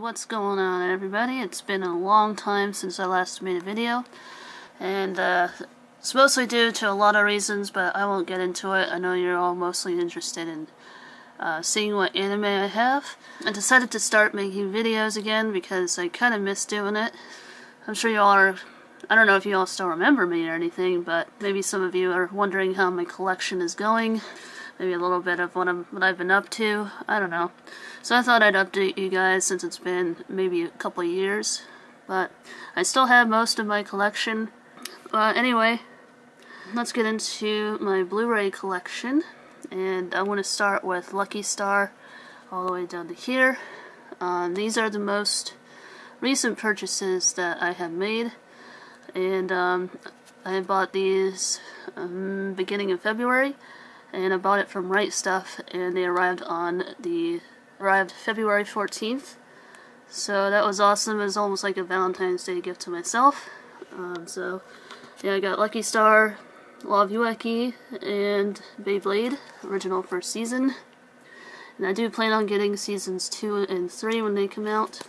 what's going on, everybody? It's been a long time since I last made a video, and it's mostly due to a lot of reasons, but I won't get into it. I know you're all mostly interested in seeing what anime I have. I decided to start making videos again because I kind of miss doing it. I'm sure you all are, I don't know if you all still remember me or anything, but maybe some of you are wondering how my collection is going. Maybe a little bit of what I've been up to. I don't know. So I thought I'd update you guys since it's been maybe a couple of years. But I still have most of my collection. Anyway, let's get into my Blu-ray collection. And I want to start with Lucky Star all the way down to here. These are the most recent purchases that I have made. And I bought these beginning of February. And I bought it from Right Stuff, and they arrived February 14th. So that was awesome. It was almost like a Valentine's Day gift to myself. So yeah, I got Lucky Star, Law of Ueki, and Beyblade, original first season. And I do plan on getting seasons 2 and 3 when they come out.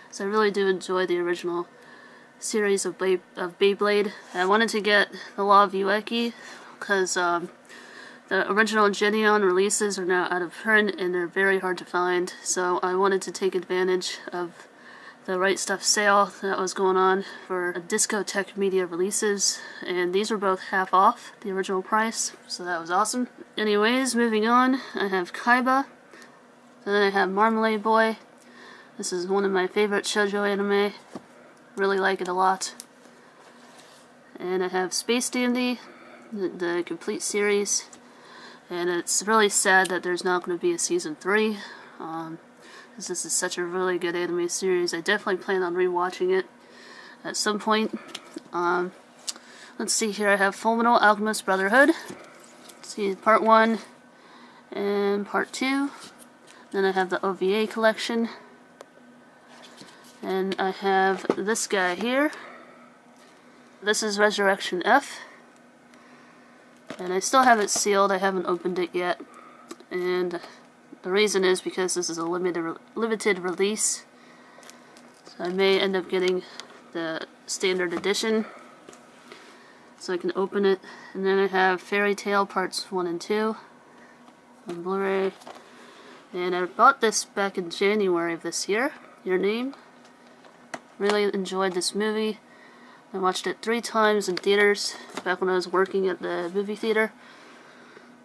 So I really do enjoy the original series of Beyblade. I wanted to get the Law of Ueki because the original Geneon releases are now out of print and they're very hard to find, so I wanted to take advantage of the Right Stuff sale that was going on for Discotech Media releases, and these were both half off the original price, so that was awesome. Anyways, moving on, I have Kaiba, and then I have Marmalade Boy. This is one of my favorite shoujo anime, really like it a lot. And I have Space Dandy, the complete series. And it's really sad that there's not going to be a season 3, because this is such a really good anime series. I definitely plan on rewatching it at some point. Let's see here, I have Fullmetal Alchemist Brotherhood. Let's see, part 1 and part 2. Then I have the OVA collection. And I have this guy here. This is Resurrection F. And I still have it sealed, I haven't opened it yet. And the reason is because this is a limited release. So I may end up getting the standard edition, so I can open it. And then I have Fairy Tail Parts 1 and 2 on Blu-ray. And I bought this back in January of this year, Your Name. Really enjoyed this movie. I watched it 3 times in theaters back when I was working at the movie theater.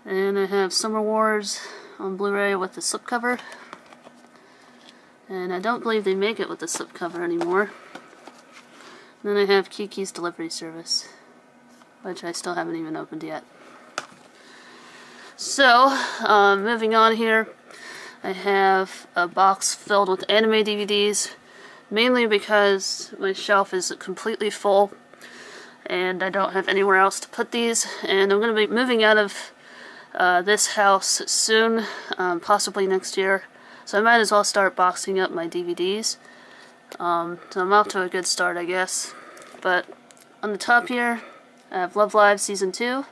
And I have Summer Wars on Blu-ray with the slipcover. And I don't believe they make it with the slipcover anymore. And then I have Kiki's Delivery Service, which I still haven't even opened yet. So, moving on here, I have a box filled with anime DVDs. Mainly because my shelf is completely full and I don't have anywhere else to put these, and I'm going to be moving out of this house soon, possibly next year, so I might as well start boxing up my DVDs. So I'm off to a good start, I guess. But on the top here I have Love Live Season 2,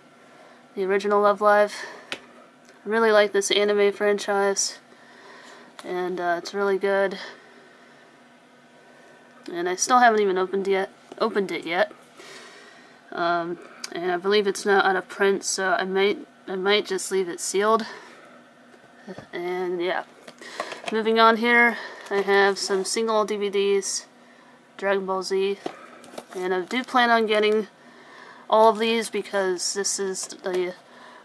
the original Love Live. I really like this anime franchise, and it's really good. And I still haven't even opened it yet. And I believe it's now out of print, so I might just leave it sealed. And yeah. Moving on here, I have some single DVDs, Dragon Ball Z. And I do plan on getting all of these because this is the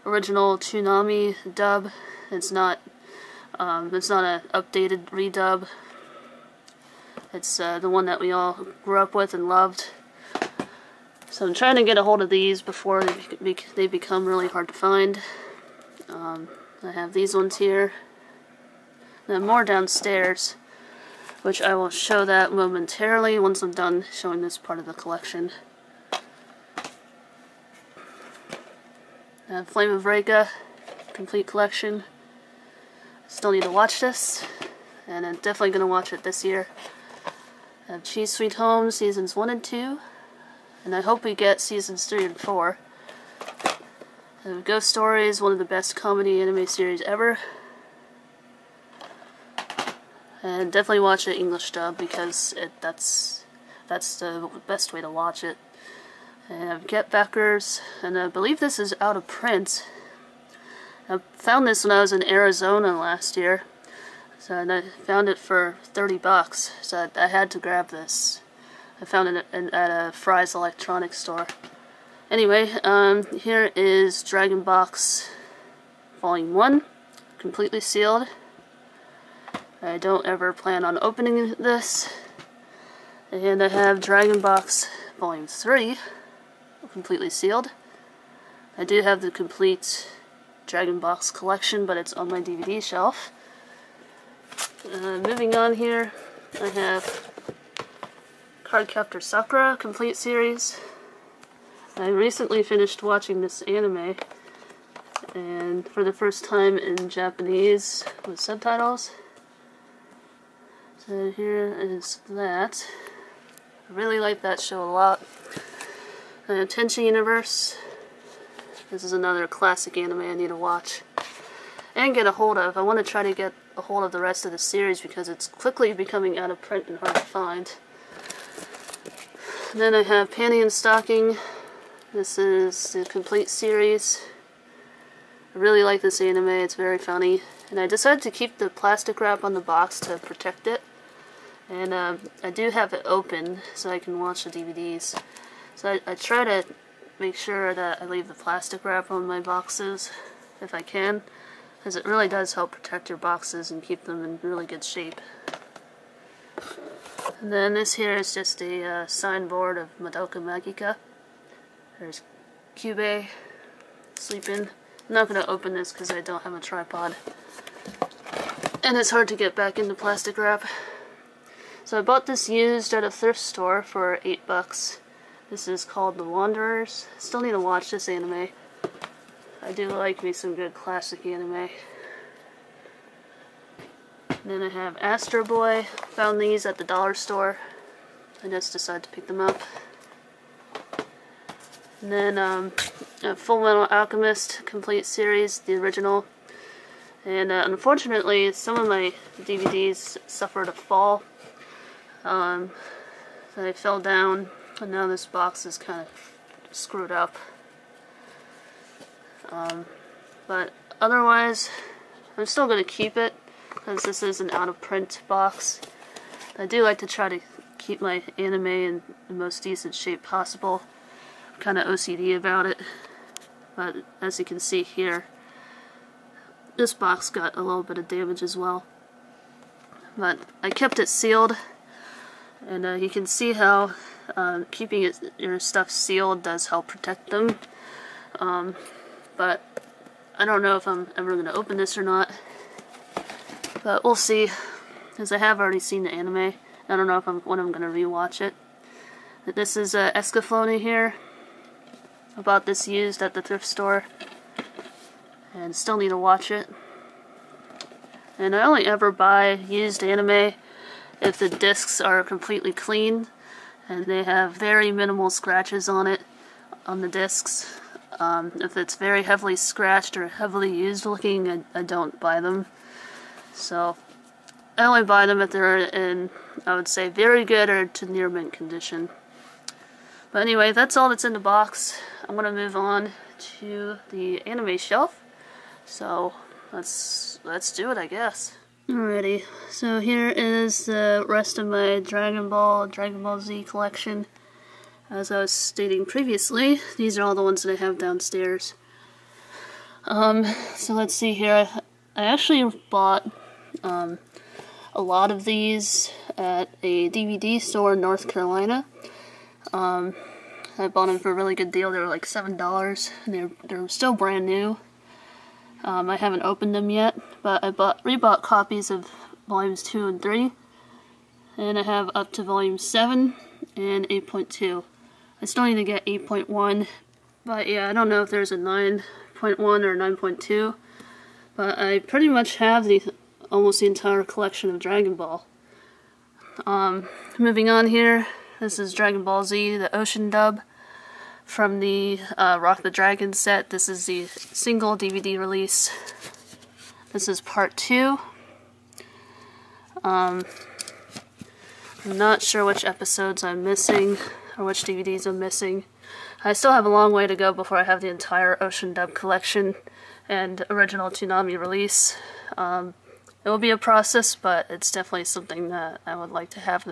original Toonami dub. It's not an updated redub. It's the one that we all grew up with and loved. So I'm trying to get a hold of these before they become really hard to find. I have these ones here. And more downstairs, which I will show that momentarily once I'm done showing this part of the collection. I have Flame of Reka, complete collection. Still need to watch this, and I'm definitely going to watch it this year. I have Cheese Sweet Home Seasons 1 and 2, and I hope we get Seasons 3 and 4. I have Ghost Stories, one of the best comedy anime series ever. And definitely watch the English dub because that's the best way to watch it. And I have Get Backers, and I believe this is out of print. I found this when I was in Arizona last year, so and I found it for $30, so I had to grab this. I found it at a Fry's electronics store. Anyway, here is Dragon Box Volume 1, completely sealed. I don't ever plan on opening this. And I have Dragon Box Volume 3, completely sealed. I do have the complete Dragon Box collection, but it's on my DVD shelf. Moving on here, I have Cardcaptor Sakura complete series. I recently finished watching this anime, and for the first time in Japanese with subtitles. So here is that. I really like that show a lot. Tenchi Universe. This is another classic anime I need to watch and get a hold of. I want to try to get a hold of the rest of the series because it's quickly becoming out of print and hard to find. And then I have Panty and Stocking. This is the complete series. I really like this anime, it's very funny. And I decided to keep the plastic wrap on the box to protect it. And I do have it open so I can watch the DVDs. So I try to make sure that I leave the plastic wrap on my boxes if I can, because it really does help protect your boxes and keep them in really good shape. And then this here is just a signboard of Madoka Magica. There's Kyubey sleeping. I'm not going to open this because I don't have a tripod. And it's hard to get back into plastic wrap. So I bought this used at a thrift store for $8. This is called The Wanderers. Still need to watch this anime. I do like me some good classic anime. And then I have Astro Boy. Found these at the dollar store. I just decided to pick them up. And then Full Metal Alchemist complete series, the original. And unfortunately, some of my DVDs suffered a fall. So they fell down, and now this box is kind of screwed up. But otherwise, I'm still going to keep it, because this is an out-of-print box. I do like to try to keep my anime in the most decent shape possible. I'm kind of OCD about it. But as you can see here, this box got a little bit of damage as well. But I kept it sealed. And you can see how keeping your stuff sealed does help protect them. But I don't know if I'm ever going to open this or not. But we'll see, because I have already seen the anime. I don't know if when I'm going to rewatch it. This is Escaflowne here. I bought this used at the thrift store. And still need to watch it. And I only ever buy used anime if the discs are completely clean and they have very minimal scratches on it, on the discs. If it's very heavily scratched or heavily used looking, I don't buy them. So I only buy them if they're in, I would say, very good or to near mint condition. But anyway, that's all that's in the box. I'm going to move on to the anime shelf. So let's do it, I guess. Alrighty, so here is the rest of my Dragon Ball Z collection. As I was stating previously, these are all the ones that I have downstairs. So let's see here. I actually bought a lot of these at a DVD store in North Carolina. I bought them for a really good deal. They were like $7, and they're still brand new. I haven't opened them yet, but I rebought copies of volumes 2 and 3, and I have up to volume 7 and 8.2. I still need to get 8.1, but yeah, I don't know if there's a 9.1 or 9.2, but I pretty much have almost the entire collection of Dragon Ball. Moving on here, this is Dragon Ball Z, the Ocean dub. From the Rock the Dragon set. This is the single DVD release. This is part 2. I'm not sure which episodes I'm missing, or which DVDs I'm missing. I still have a long way to go before I have the entire Ocean Dub collection and original Toonami release. It will be a process, but it's definitely something that I would like to have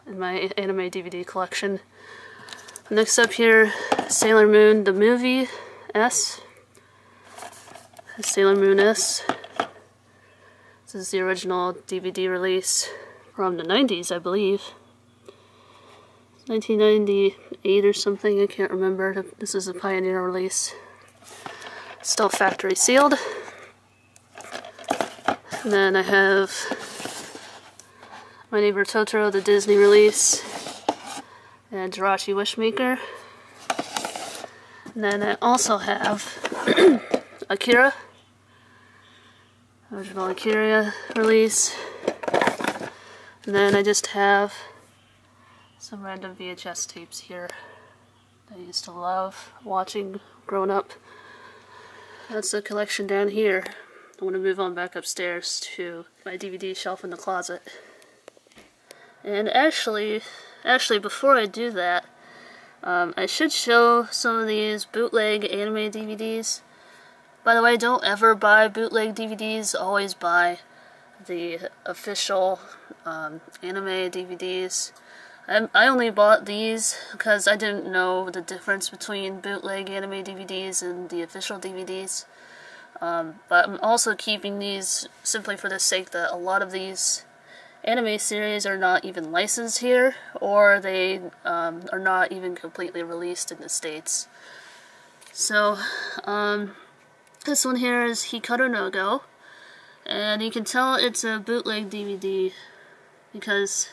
in my anime DVD collection. Next up here, Sailor Moon, the movie, S. Sailor Moon S. This is the original DVD release from the 90s, I believe. 1998 or something, I can't remember. This is a Pioneer release. Still factory sealed. And then I have My Neighbor Totoro, the Disney release, and Jirachi Wishmaker. And then I also have Akira, original Akira release. And then I just have some random VHS tapes here that I used to love watching growing up. That's the collection down here. I want to move on back upstairs to my DVD shelf in the closet. And actually before I do that, I should show some of these bootleg anime DVDs. By the way, don't ever buy bootleg DVDs, always buy the official anime DVDs. I only bought these because I didn't know the difference between bootleg anime DVDs and the official DVDs. But I'm also keeping these simply for the sake that a lot of these anime series are not even licensed here, or they are not even completely released in the States. So, this one here is Hikaru no Go, and you can tell it's a bootleg DVD because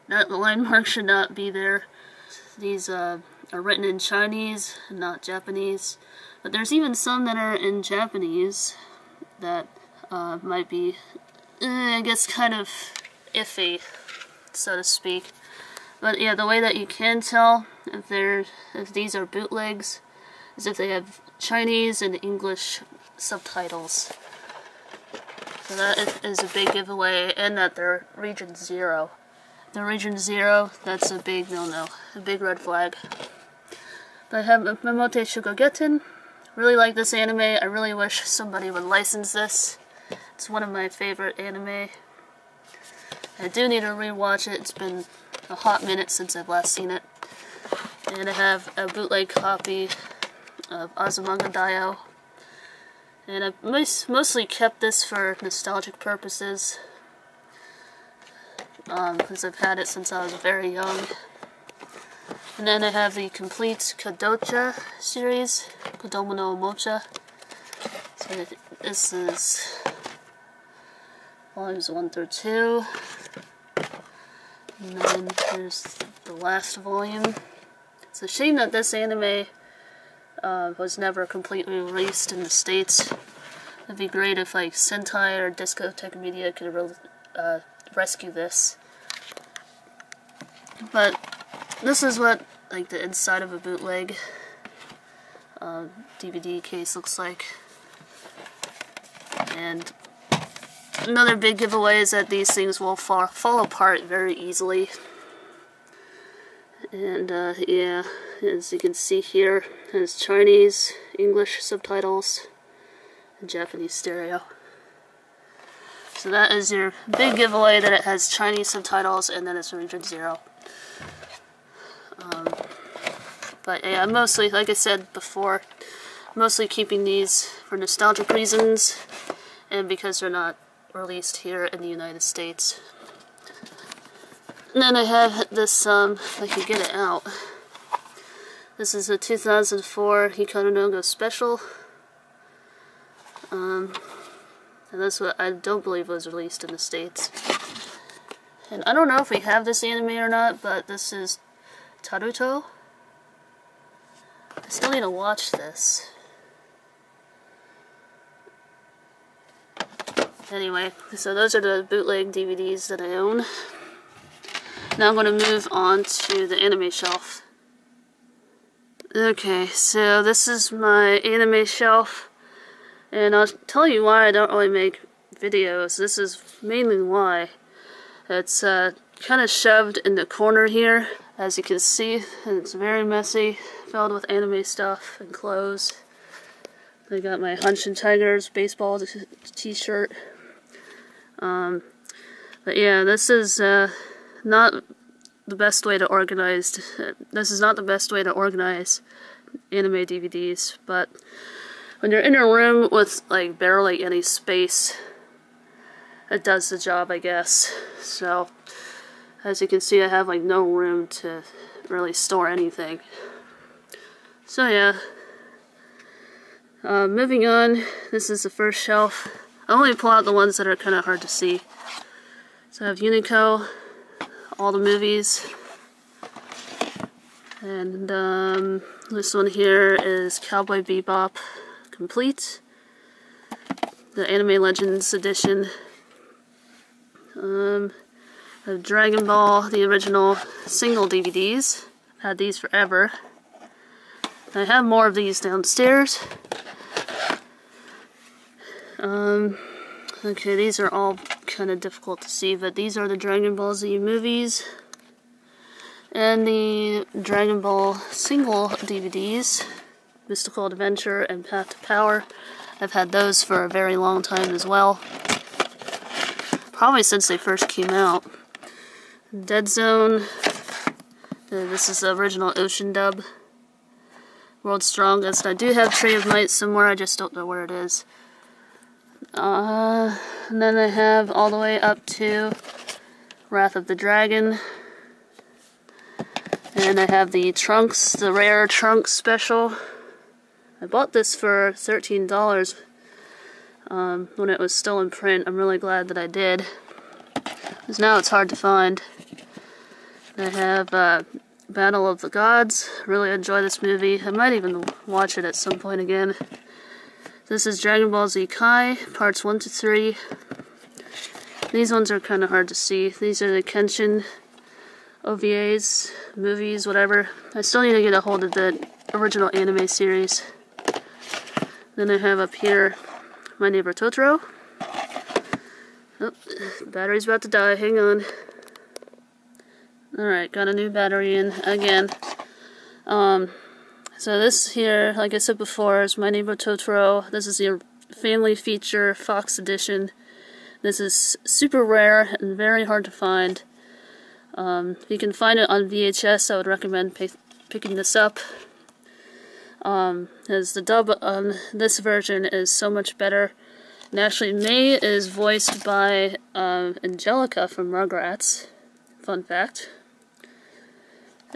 that line mark should not be there. These are written in Chinese, not Japanese. But there's even some that are in Japanese that might be, I guess, kind of iffy, so to speak. But yeah, the way that you can tell if these are bootlegs is if they have Chinese and English subtitles. So that is a big giveaway, and that they're Region 0. The Region 0, that's a big no-no, a big red flag. But I have Memote Shugogeten. Really like this anime. I really wish somebody would license this. It's one of my favorite anime. I do need to rewatch it. It's been a hot minute since I've last seen it. And I have a bootleg copy of Azumanga Daioh. And I mostly kept this for nostalgic purposes. Because I've had it since I was very young. And then I have the complete Kadocha series, Kodomo no Omocha. So this is volumes 1 through 2. And then here's the last volume. It's a shame that this anime was never completely released in the States. It'd be great if like Sentai or Discotek Media could rescue this. But this is what like the inside of a bootleg DVD case looks like. And another big giveaway is that these things will fall apart very easily. And yeah, as you can see here, it has Chinese, English subtitles, and Japanese stereo. So that is your big giveaway, that it has Chinese subtitles and then it's Region 0. But yeah, I'm mostly, like I said before, mostly keeping these for nostalgic reasons and because they're not released here in the United States. And then I have this, if I can get it out. This is a 2004 Hikaru no Go special. And that's what I don't believe was released in the States. And I don't know if we have this anime or not, but this is Taruto. I still need to watch this. Anyway, so those are the bootleg DVDs that I own. Now I'm going to move on to the anime shelf. Okay, so this is my anime shelf. And I'll tell you why I don't really make videos. This is mainly why. It's kind of shoved in the corner here, as you can see. It's very messy, filled with anime stuff and clothes. I got my Hanshin Tigers baseball t-shirt. But yeah, this is not the best way to organize. This is not the best way to organize anime DVDs, but when you're in a room with like barely any space, it does the job, I guess. So, as you can see, I have like no room to really store anything. So yeah. Moving on, this is the first shelf. I only pull out the ones that are kind of hard to see. So I have Unico, all the movies, and this one here is Cowboy Bebop Complete, the Anime Legends edition. I have Dragon Ball, the original single DVDs. I've had these forever. I have more of these downstairs. Okay, these are all kind of difficult to see, but these are the Dragon Ball Z movies and the Dragon Ball single DVDs, Mystical Adventure and Path to Power. I've had those for a very long time as well, probably since they first came out. Dead Zone, this is the original Ocean dub. World's Strongest. I do have Tree of Might somewhere, I just don't know where it is. And then I have all the way up to Wrath of the Dragon. And I have the Trunks, the rare Trunks special. I bought this for $13 when it was still in print. I'm really glad that I did, because now it's hard to find. I have Battle of the Gods. Really enjoy this movie. I might even watch it at some point again. This is Dragon Ball Z Kai, parts 1 to 3. These ones are kind of hard to see. These are the Kenshin OVAs, movies, whatever. I still need to get a hold of the original anime series. Then I have up here My Neighbor Totoro. Oh, battery's about to die, hang on. Alright, got a new battery in again. So this here, like I said before, is My Neighbor Totoro. This is the family feature Fox edition. This is super rare and very hard to find. If you can find it on VHS, I would recommend picking this up. As the dub on this version is so much better. And actually, May is voiced by Angelica from Rugrats. Fun fact.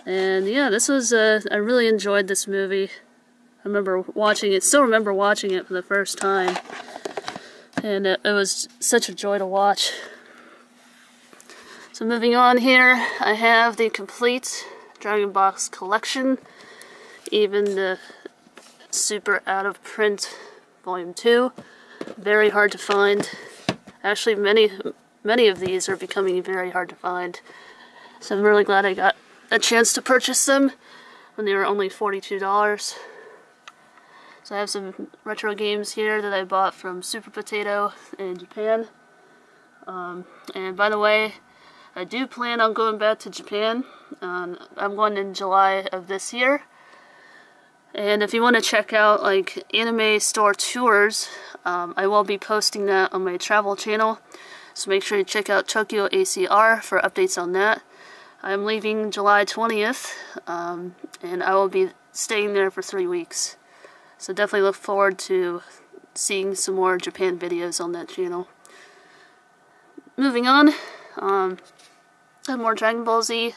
And yeah, this was, I really enjoyed this movie. I remember watching it, still remember watching it for the first time. And it was such a joy to watch. So moving on here, I have the complete Dragon Box collection. Even the super out of print volume 2. Very hard to find. Actually, many of these are becoming very hard to find. So I'm really glad I got a chance to purchase them when they were only $42. So I have some retro games here that I bought from Super Potato in Japan. And by the way, I do plan on going back to Japan. I'm going in July of this year. And if you want to check out like anime store tours, I will be posting that on my travel channel. So make sure you check out Tokyo ACR for updates on that. I'm leaving July 20th, and I will be staying there for 3 weeks. So definitely look forward to seeing some more Japan videos on that channel. Moving on, I have more Dragon Ball Z,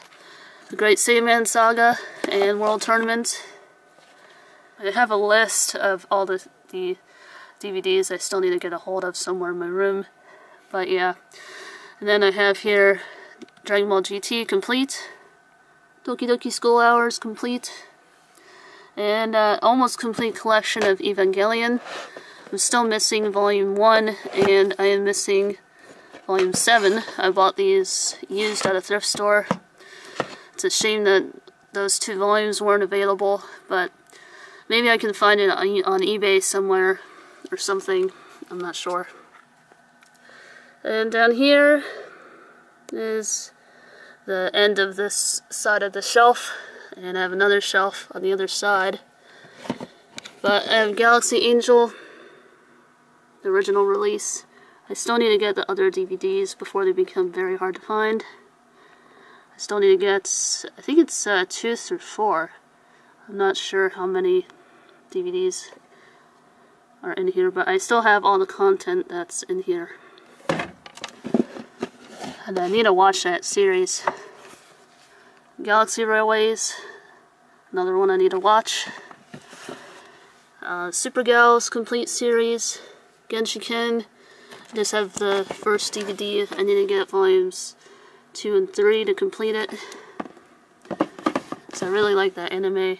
the Great Saiyaman Saga, and World Tournament. I have a list of all the DVDs I still need to get a hold of somewhere in my room. But yeah, and then I have here Dragon Ball GT complete, Doki Doki School Hours complete, and almost complete collection of Evangelion. I'm still missing Volume 1, and I am missing Volume 7. I bought these used at a thrift store. It's a shame that those 2 volumes weren't available, but maybe I can find it on eBay somewhere or something. I'm not sure. And down here, is the end of this side of the shelf, and I have another shelf on the other side. But I have Galaxy Angel, the original release. I still need to get the other DVDs before they become very hard to find. I still need to get, I think it's 2 through 4. I'm not sure how many DVDs are in here, but I still have all the content that's in here. And I need to watch that series. Galaxy Railways, another one I need to watch. Super Gals Complete Series, Genshiken. I just have the first DVD. I need to get volumes 2 and 3 to complete it. So I really like that anime.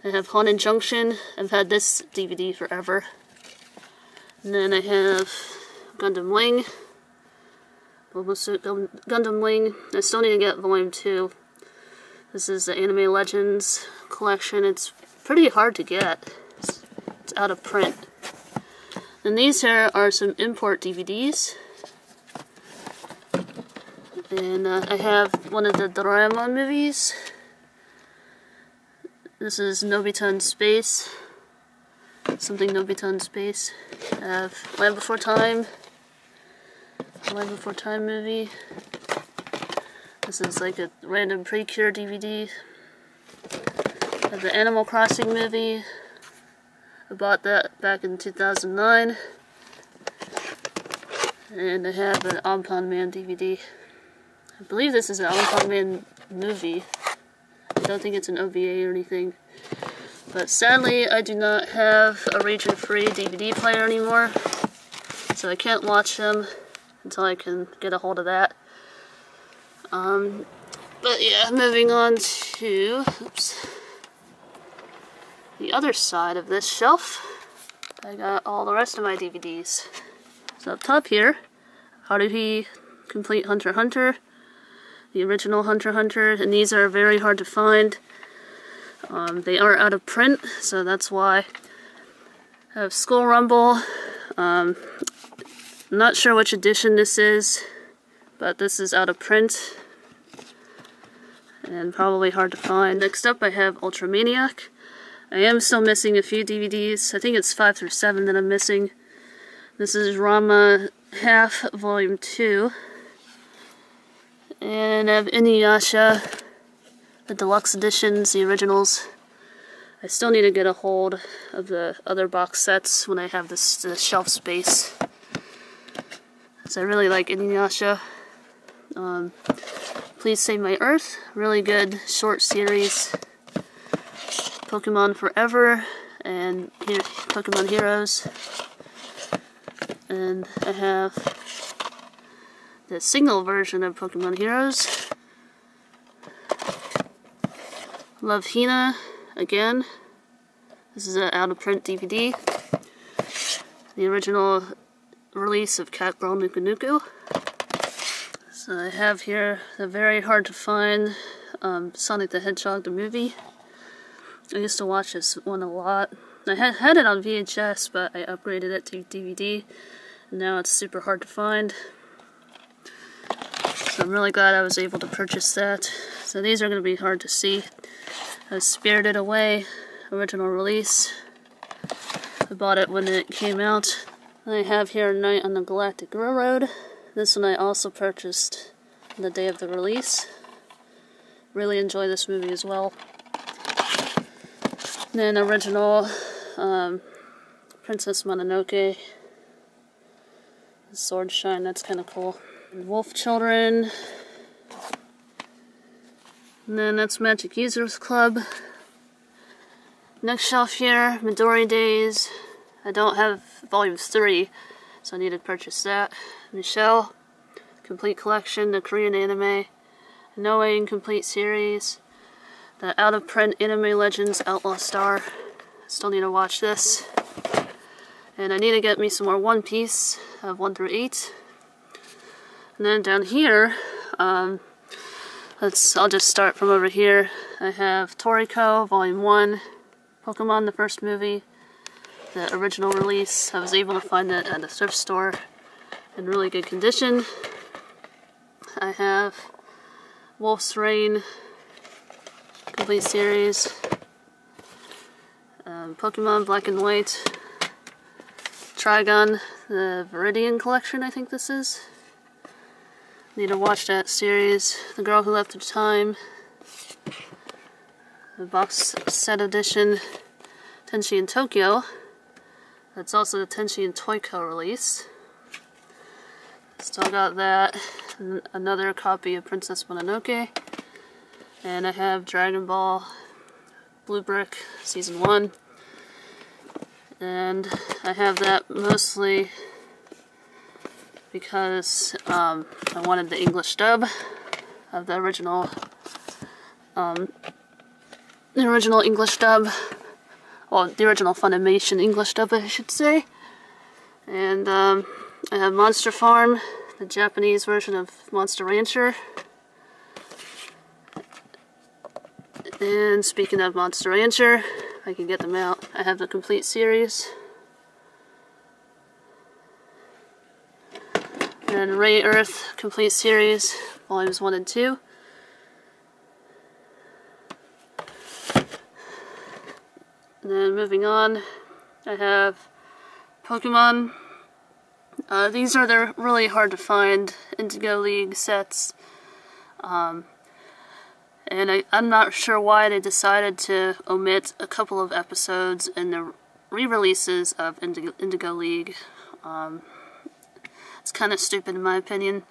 I have Haunted Junction. I've had this DVD forever. And then I have Gundam Wing. Gundam Wing. I still need to get volume 2. This is the Anime Legends collection. It's pretty hard to get. It's out of print. And these here are some import DVDs. And I have one of the Doraemon movies. This is Nobita in Space. Something Nobita in Space. I have Land Before Time. Land Before Time movie. This is like a random Precure DVD. I have the Animal Crossing movie. I bought that back in 2009. And I have an Ampon Man DVD. I believe this is an Ampon Man movie. I don't think it's an OVA or anything. But sadly, I do not have a region-free DVD player anymore. So I can't watch them until I can get a hold of that. But yeah, moving on to the other side of this shelf. I got all the rest of my DVDs. So up top here, Haruhi Complete Hunter x Hunter, the original Hunter x Hunter, and these are very hard to find. They are out of print, so that's why. I have Skull Rumble. I'm not sure which edition this is, but this is out of print and probably hard to find. Next up I have Ultramaniac. I am still missing a few DVDs. I think it's 5 through 7 that I'm missing. This is Rama Half Volume 2. And I have Inuyasha, the deluxe editions, the originals. I still need to get a hold of the other box sets when I have this shelf space. So I really like Inuyasha. Please Save My Earth, really good short series. Pokemon Forever and Pokemon Heroes. And I have the single version of Pokemon Heroes. Love Hina again. This is an out of print DVD. The original release of Cat Girl Nuku Nuku. So I have here the very hard to find Sonic the Hedgehog the movie. I used to watch this one a lot. I had it on VHS, but I upgraded it to DVD. And now it's super hard to find. So I'm really glad I was able to purchase that. So these are going to be hard to see. I have Spirited Away, original release. I bought it when it came out. And I have here Night on the Galactic Railroad. This one I also purchased the day of the release. Really enjoy this movie as well. And then original Princess Mononoke. Sword Shine, that's kind of cool. And Wolf Children. And then that's Magic Users Club. Next shelf here, Midori Days. I don't have volume 3, so I need to purchase that. Michelle, complete collection, the Korean anime. Knowing complete series. The out of print Anime Legends Outlaw Star. Still need to watch this. And I need to get me some more One Piece, 1 through 8. And then down here, I'll just start from over here. I have Toriko, Volume 1, Pokemon the first movie, the original release. I was able to find it at a thrift store in really good condition. I have Wolf's Reign complete series, Pokemon Black and White, Trigon, the Viridian Collection, I think this is. Need to watch that series. The Girl Who Left Her Time, the box set edition, Tenchi in Tokyo. That's also the Tenchi in Toyko release. Still got that. And another copy of Princess Mononoke. And I have Dragon Ball Blue Brick Season 1. And I have that mostly because I wanted the English dub of the original English dub. Well, the original Funimation English dub, I should say. And I have Monster Farm, the Japanese version of Monster Rancher. And speaking of Monster Rancher, if I can get them out, I have the complete series. And Ray Earth complete series, volumes 1 and 2. And then moving on, I have Pokemon. These are the really hard to find Indigo League sets. And I'm not sure why they decided to omit a couple of episodes in the re-releases of Indigo League. It's kind of stupid in my opinion.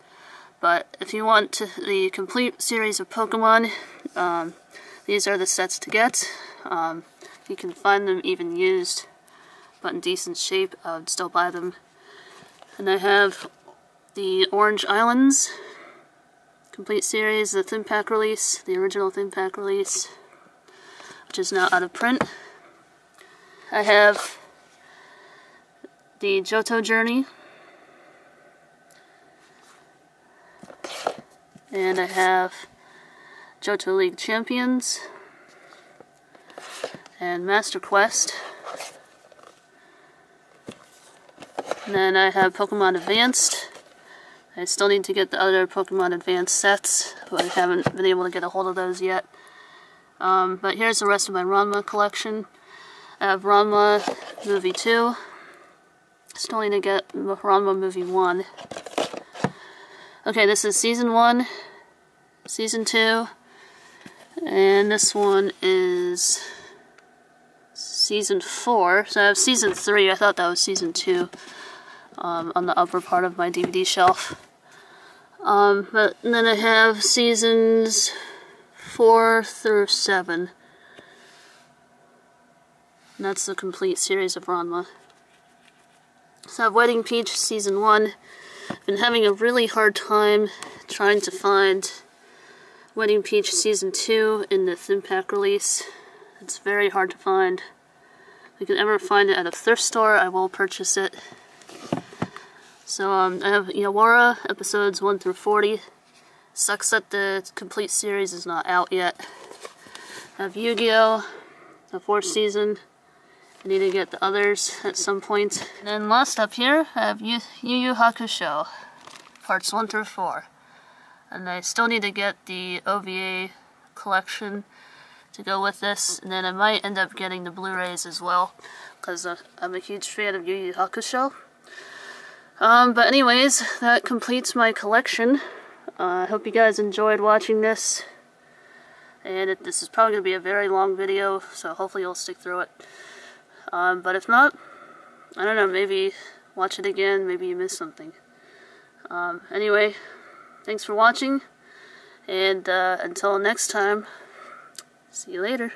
But if you want the complete series of Pokemon, these are the sets to get. You can find them even used, but in decent shape. I would still buy them. And I have the Orange Islands complete series, the Thin Pack release, the original Thin Pack release, which is now out of print. I have the Johto Journey, and I have Johto League Champions and Master Quest. And then I have Pokemon Advanced. I still need to get the other Pokemon Advanced sets, but I haven't been able to get a hold of those yet. But here's the rest of my Ranma collection. I have Ranma Movie 2. Still need to get Ranma Movie 1. Okay, this is Season 1, Season 2, and this one is Season 4. So I have Season 3, I thought that was Season 2, on the upper part of my DVD shelf. But then I have Seasons 4 through 7. And that's the complete series of Ranma. So I have Wedding Peach Season 1. I've been having a really hard time trying to find Wedding Peach Season 2 in the Thin Pack release. It's very hard to find. If you can ever find it at a thrift store, I will purchase it. So I have Yawara episodes 1 through 40. Sucks that the complete series is not out yet. I have Yu-Gi-Oh! The 4th season. I need to get the others at some point. And then last up here, I have Yu Yu Hakusho, parts 1 through 4. And I still need to get the OVA collection to go with this, and then I might end up getting the Blu-rays as well, because I'm a huge fan of Yu Yu Hakusho. But anyways, that completes my collection. I hope you guys enjoyed watching this. And this is probably going to be a very long video, so hopefully you'll stick through it. But if not, I don't know, maybe watch it again, maybe you missed something. Anyway, thanks for watching, and until next time, see you later.